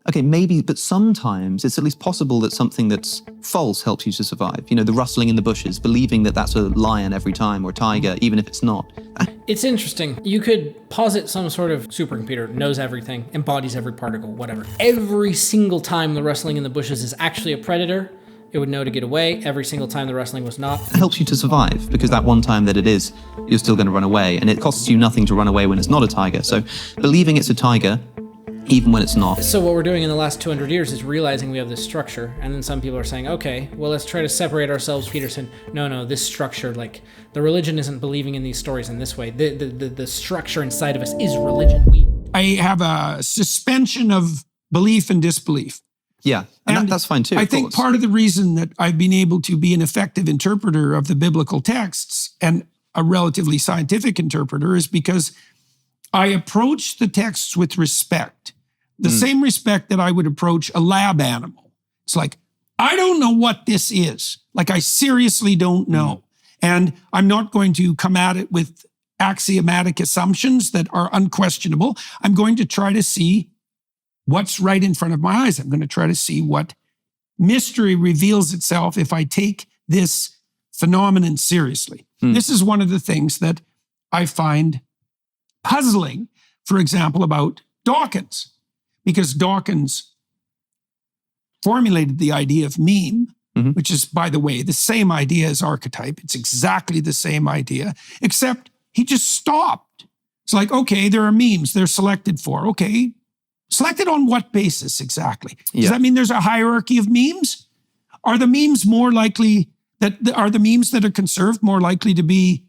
Okay, maybe, but sometimes it's at least possible that something that's false helps you to survive. You know, the rustling in the bushes, believing that that's a lion every time or a tiger, even if it's not. It's interesting. You could posit some sort of supercomputer, knows everything, embodies every particle, whatever. Every single time the rustling in the bushes is actually a predator, it would know to get away. Every single time the rustling was not. It helps you to survive, because that one time that it is, you're still going to run away. And it costs you nothing to run away when it's not a tiger. So believing it's a tiger, even when it's not. So what we're doing in the last 200 years is realizing we have this structure, and then some people are saying, okay, well, let's try to separate ourselves, Peterson. No, this structure, like, the religion isn't believing in these stories in this way. The structure inside of us is religion. I have a suspension of belief and disbelief. Yeah, and that's fine too. I think part of the reason that I've been able to be an effective interpreter of the biblical texts and a relatively scientific interpreter is because I approach the texts with respect. The same respect that I would approach a lab animal. It's like, I don't know what this is. Like, I seriously don't know. And I'm not going to come at it with axiomatic assumptions that are unquestionable. I'm going to try to see what's right in front of my eyes. I'm going to try to see what mystery reveals itself if I take this phenomenon seriously. This is one of the things that I find puzzling, for example, about Dawkins. Because Dawkins formulated the idea of meme, which is, by the way, the same idea as archetype. It's exactly the same idea, except he just stopped. It's like, okay, there are memes, they're selected for. Okay, selected on what basis exactly? Does that mean there's a hierarchy of memes? Are the memes more likely, are the memes that are conserved more likely to be,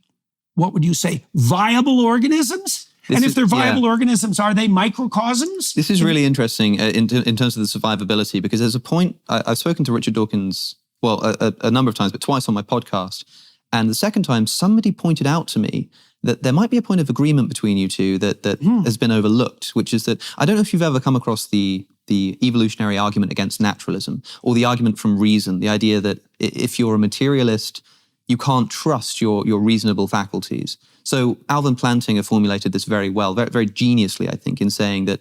what would you say, viable organisms? And if they're viable organisms, are they microcosms? This is really interesting in terms of the survivability, because there's a point, I've spoken to Richard Dawkins, well, a number of times, but twice on my podcast. And the second time, somebody pointed out to me that there might be a point of agreement between you two that has been overlooked, which is that, I don't know if you've ever come across the evolutionary argument against naturalism, or the argument from reason, the idea that if you're a materialist, you can't trust your reasonable faculties. So Alvin Plantinga formulated this very well, very, very geniusly, I think, in saying that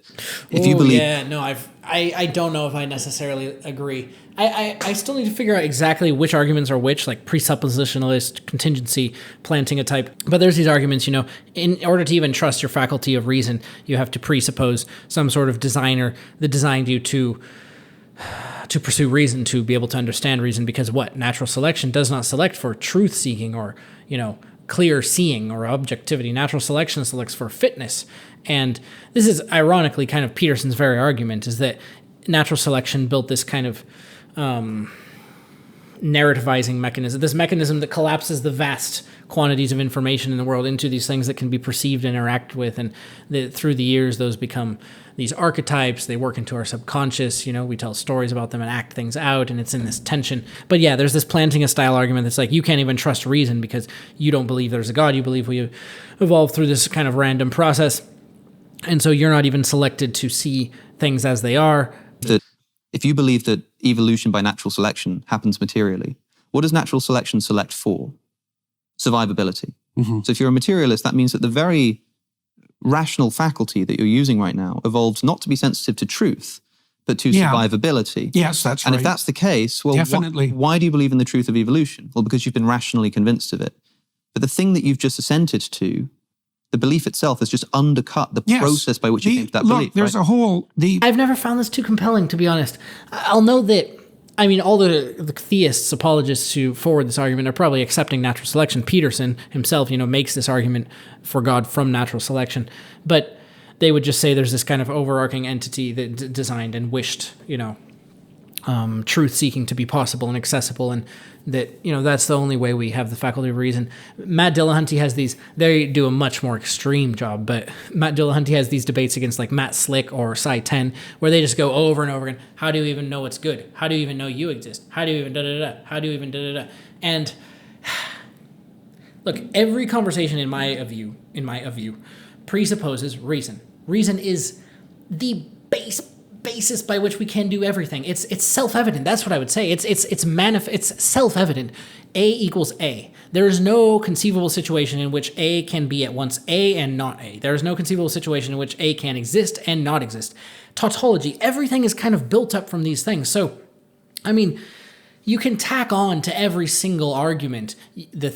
if you believe... Yeah, no, I don't know if I necessarily agree. I still need to figure out exactly which arguments are which, like presuppositionalist, contingency, Plantinga type. But there's these arguments, you know, in order to even trust your faculty of reason, you have to presuppose some sort of designer that designed you to pursue reason, to be able to understand reason, because what? Natural selection does not select for truth-seeking or, you know, clear seeing or objectivity. Natural selection selects for fitness. And this is ironically kind of Peterson's very argument, is that natural selection built this kind of narrativizing mechanism, this mechanism that collapses the vast quantities of information in the world into these things that can be perceived and interacted with. And through the years, those become these archetypes. They work into our subconscious. You know, we tell stories about them and act things out, and it's in this tension. But yeah, there's this Plantinga style argument that's like, you can't even trust reason because you don't believe there's a God. You believe we evolved through this kind of random process. And so you're not even selected to see things as they are. If you believe that evolution by natural selection happens materially, what does natural selection select for? Survivability. So if you're a materialist, that means that the very rational faculty that you're using right now evolved not to be sensitive to truth, but to survivability. Yes, that's right. And if that's the case, well, definitely. Why do you believe in the truth of evolution? Well, because you've been rationally convinced of it. But the thing that you've just assented to, the belief itself has just undercut the process by which you came to that belief. Look, there's a whole... I've never found this too compelling, to be honest. I'll note that, I mean, all the theists, apologists who forward this argument are probably accepting natural selection. Peterson himself, you know, makes this argument for God from natural selection. But they would just say there's this kind of overarching entity that designed and wished, you know, truth-seeking to be possible and accessible, and that, you know, that's the only way we have the faculty of reason. Matt Dillahunty has these, they do a much more extreme job, but Matt Dillahunty has these debates against like Matt Slick or Cy 10, where they just go over and over again, how do you even know it's good? How do you even know you exist? How do you even da-da-da? How do you even da-da-da? And look, every conversation in my view, presupposes reason. Reason is the basis by which we can do everything. It's self-evident. That's what I would say. It's self-evident. A equals A. There is no conceivable situation in which A can be at once A and not A. There is no conceivable situation in which A can exist and not exist. Tautology, everything is kind of built up from these things. So, I mean, you can tack on to every single argument. The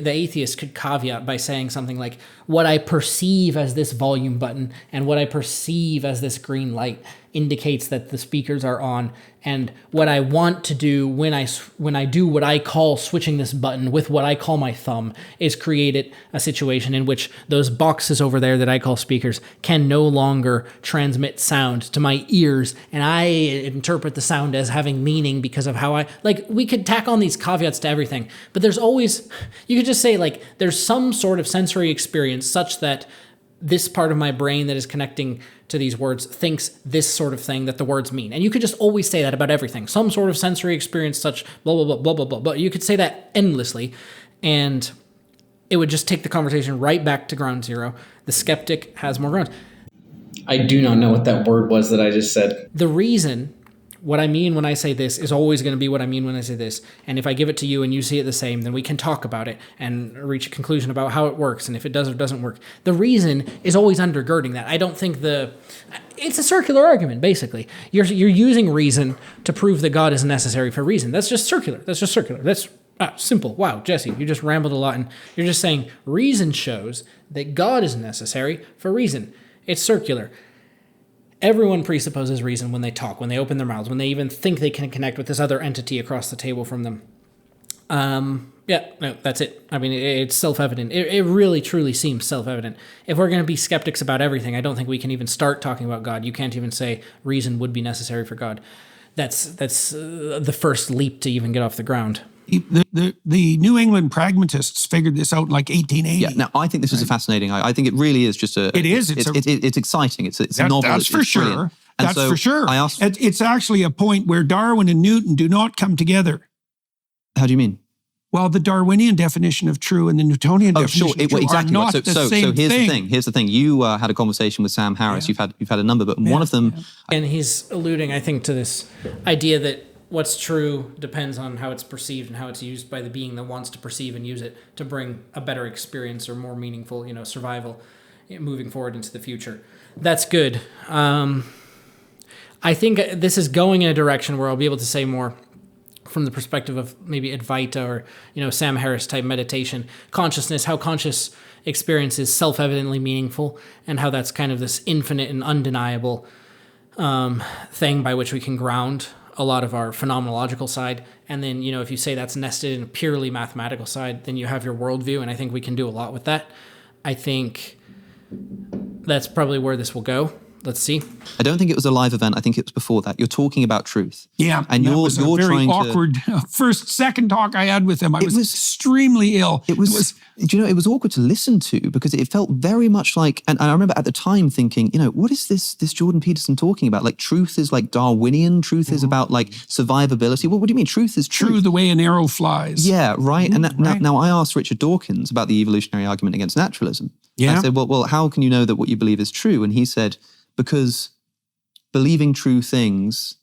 atheist could caveat by saying something like, what I perceive as this volume button and what I perceive as this green light indicates that the speakers are on, and what I want to do when I do what I call switching this button with what I call my thumb is create a situation in which those boxes over there that I call speakers can no longer transmit sound to my ears, and I interpret the sound as having meaning because of how we could tack on these caveats to everything, but there's always, you could just say there's some sort of sensory experience such that this part of my brain that is connecting to these words thinks this sort of thing that the words mean. And you could just always say that about everything. Some sort of sensory experience such blah, blah, blah, blah, blah, blah, blah. You could say that endlessly, and it would just take the conversation right back to ground zero. The skeptic has more grounds. I do not know what that word was that I just said. The reason, what I mean when I say this is always going to be what I mean when I say this. And if I give it to you and you see it the same, then we can talk about it and reach a conclusion about how it works and if it does or doesn't work. The reason is always undergirding that. I don't think it's a circular argument, basically. You're using reason to prove that God is necessary for reason. That's just circular. That's simple. Wow, Jesse, you just rambled a lot, and you're just saying reason shows that God is necessary for reason. It's circular. Everyone presupposes reason when they talk, when they open their mouths, when they even think they can connect with this other entity across the table from them. That's it. I mean, it's self-evident. It really, truly seems self-evident. If we're going to be skeptics about everything, I don't think we can even start talking about God. You can't even say reason would be necessary for God. That's the first leap to even get off the ground. The New England pragmatists figured this out in 1880. Yeah, now I think this is a fascinating. I think it really is just a. It is. It's exciting. It's a novel. That's for sure. Brilliant. That's for sure. I asked. It's actually a point where Darwin and Newton do not come together. How do you mean? Well, the Darwinian definition of true and the Newtonian definition of true exactly are not right. the same thing. Here's the thing. You had a conversation with Sam Harris. Yeah. You've had a number, but one of them. And he's alluding, I think, to this idea that what's true depends on how it's perceived and how it's used by the being that wants to perceive and use it to bring a better experience or more meaningful, survival moving forward into the future. That's good. I think this is going in a direction where I'll be able to say more from the perspective of maybe Advaita or, Sam Harris type meditation, consciousness, how conscious experience is self-evidently meaningful, and how that's kind of this infinite and undeniable thing by which we can ground a lot of our phenomenological side. And then, if you say that's nested in a purely mathematical side, then you have your worldview, and I think we can do a lot with that. I think that's probably where this will go. Let's see. I don't think it was a live event. I think it was before that. You're talking about truth. Yeah, and you're very trying awkward second talk I had with him. I was extremely ill. It was. It was awkward to listen to because it felt very much like. And I remember at the time thinking, what is this Jordan Peterson talking about? Like truth is like Darwinian. Truth is about like survivability. What do you mean? Truth is true the way an arrow flies. Yeah, right. And now I asked Richard Dawkins about the evolutionary argument against naturalism. Yeah. I said, well, how can you know that what you believe is true? And he said, because believing true things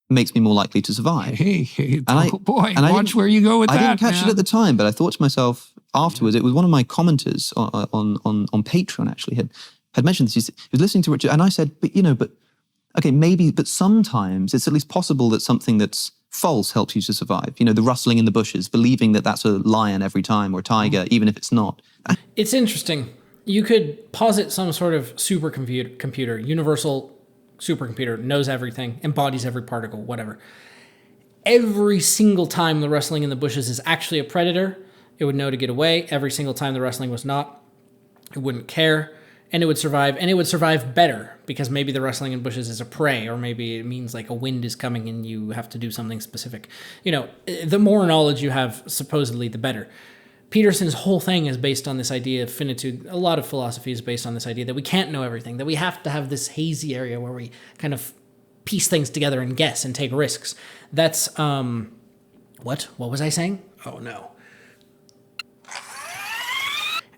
makes me more likely to survive. Hey, watch where you go with that. I didn't catch it at the time, but I thought to myself afterwards, it was one of my commenters on Patreon actually had mentioned this. He was listening to Richard, and I said, but sometimes it's at least possible that something that's false helps you to survive. The rustling in the bushes, believing that that's a lion every time or a tiger, even if it's not. It's interesting. You could posit some sort of supercomputer, universal supercomputer, knows everything, embodies every particle, whatever. Every single time the rustling in the bushes is actually a predator, it would know to get away. Every single time the rustling was not, it wouldn't care, and it would survive. And it would survive better because maybe the rustling in bushes is a prey, or maybe it means like a wind is coming and you have to do something specific. The more knowledge you have, supposedly, the better. Peterson's whole thing is based on this idea of finitude. A lot of philosophy is based on this idea that we can't know everything, that we have to have this hazy area where we kind of piece things together and guess and take risks. That's, what was I saying? Oh no.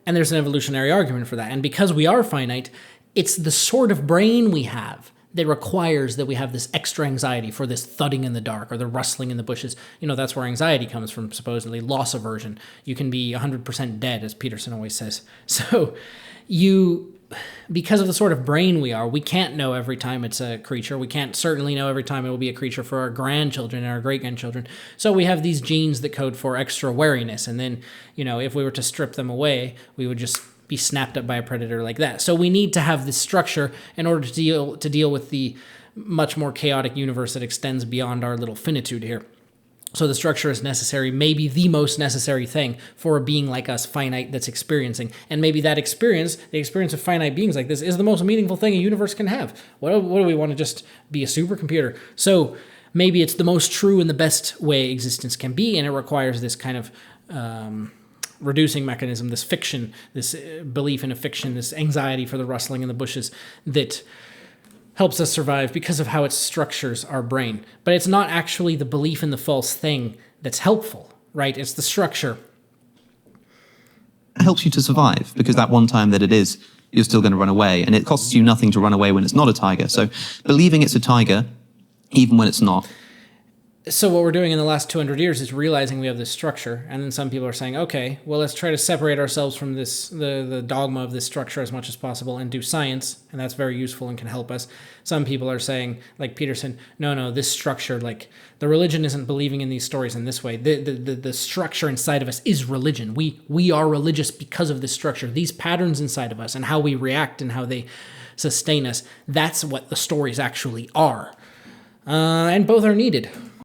And there's an evolutionary argument for that. And because we are finite, it's the sort of brain we have that requires that we have this extra anxiety for this thudding in the dark or the rustling in the bushes. That's where anxiety comes from, supposedly. Loss aversion. You can be 100% dead, as Peterson always says. So because of the sort of brain we are, we can't know every time it's a creature. We can't certainly know every time it will be a creature for our grandchildren and our great-grandchildren. So we have these genes that code for extra wariness. And then, if we were to strip them away, we would just be snapped up by a predator like that. So we need to have this structure in order to deal with the much more chaotic universe that extends beyond our little finitude here. So the structure is necessary, maybe the most necessary thing for a being like us, finite, that's experiencing. And maybe that experience, the experience of finite beings like this, is the most meaningful thing a universe can have. What do we want to just be a supercomputer? So maybe it's the most true and the best way existence can be, and it requires this kind of reducing mechanism, this fiction, this belief in a fiction, this anxiety for the rustling in the bushes that helps us survive because of how it structures our brain. But it's not actually the belief in the false thing that's helpful, right? It's the structure. It helps you to survive, because that one time that it is, you're still going to run away, and it costs you nothing to run away when it's not a tiger. So believing it's a tiger, even when it's not. So what we're doing in the last 200 years is realizing we have this structure, and then some people are saying, okay, well, let's try to separate ourselves from the dogma of this structure as much as possible and do science, and that's very useful and can help us. Some people are saying, like Peterson, no, this structure, like the religion isn't believing in these stories in this way. The structure inside of us is religion. We are religious because of this structure. These patterns inside of us and how we react and how they sustain us, that's what the stories actually are. And both are needed.